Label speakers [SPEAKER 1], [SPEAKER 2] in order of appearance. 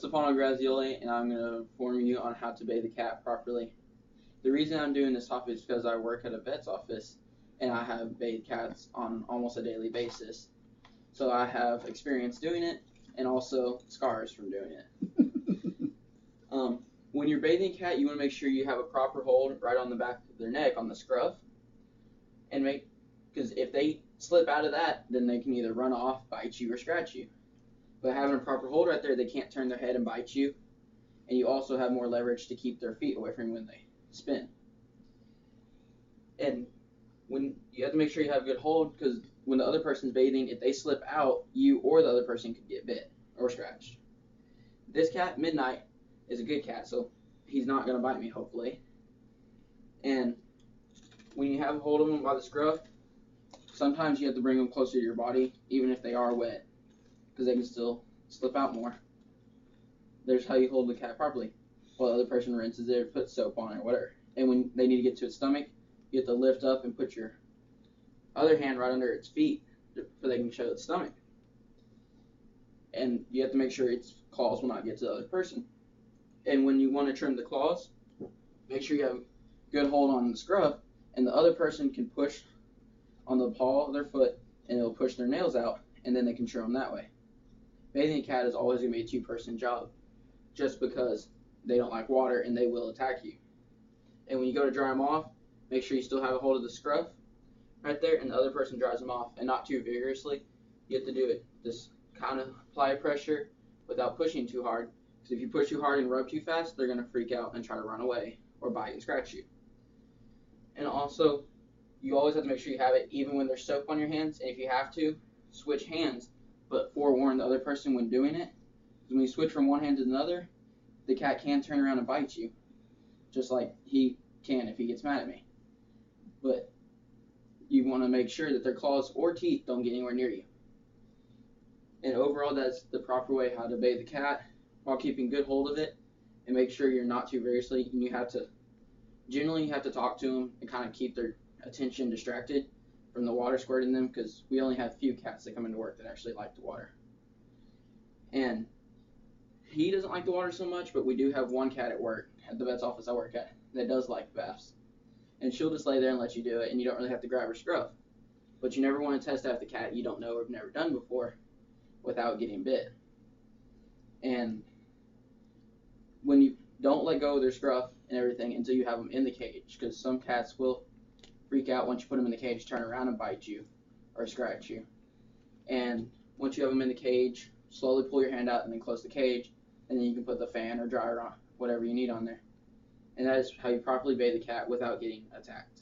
[SPEAKER 1] Stefano Grazioli, and I'm going to inform you on how to bathe a cat properly. The reason I'm doing this topic is because I work at a vet's office, and I have bathed cats on almost a daily basis. So I have experience doing it, and also scars from doing it. When you're bathing a cat, you want to make sure you have a proper hold right on the back of their neck, on the scruff, and because if they slip out of that, then they can either run off, bite you, or scratch you. But having a proper hold right there, they can't turn their head and bite you, and you also have more leverage to keep their feet away from you when they spin. And when you have to make sure you have a good hold, because when the other person's bathing, if they slip out, you or the other person could get bit or scratched. This cat, Midnight, is a good cat, so he's not going to bite me, hopefully. And when you have a hold of him by the scruff, sometimes you have to bring them closer to your body, even if they are wet, because they can still slip out more. There's how you hold the cat properly, while the other person rinses it or puts soap on it or whatever. And when they need to get to its stomach, you have to lift up and put your other hand right under its feet so they can show its stomach. And you have to make sure its claws will not get to the other person. And when you want to trim the claws, make sure you have a good hold on the scruff, and the other person can push on the paw of their foot, and it'll push their nails out, and then they can trim them that way. Bathing a cat is always going to be a two-person job, just because they don't like water and they will attack you. And when you go to dry them off, make sure you still have a hold of the scruff right there, and the other person dries them off, and not too vigorously. You have to do it just kind of apply pressure without pushing too hard, because if you push too hard and rub too fast, they're going to freak out and try to run away or bite and scratch you. And also, you always have to make sure you have it even when there's soap on your hands, and if you have to, switch hands, but forewarn the other person when doing it. Because when you switch from one hand to another, the cat can turn around and bite you, just like he can if he gets mad at me. But you want to make sure that their claws or teeth don't get anywhere near you. And overall, that's the proper way how to bathe the cat while keeping good hold of it, and make sure you're not too vigorously. And you have to talk to them and kind of keep their attention distracted from the water squirting them, because we only have a few cats that come into work that actually like the water. And he doesn't like the water so much, but we do have one cat at work, at the vet's office I work at, that does like baths. And she'll just lay there and let you do it, and you don't really have to grab her scruff. But you never want to test out the cat you don't know or have never done before without getting bit. And when you don't let go of their scruff and everything until you have them in the cage, because some cats will freak out once you put them in the cage, turn around and bite you or scratch you. And once you have them in the cage, slowly pull your hand out and then close the cage, and then you can put the fan or dryer on, whatever you need on there. And that is how you properly bathe the cat without getting attacked.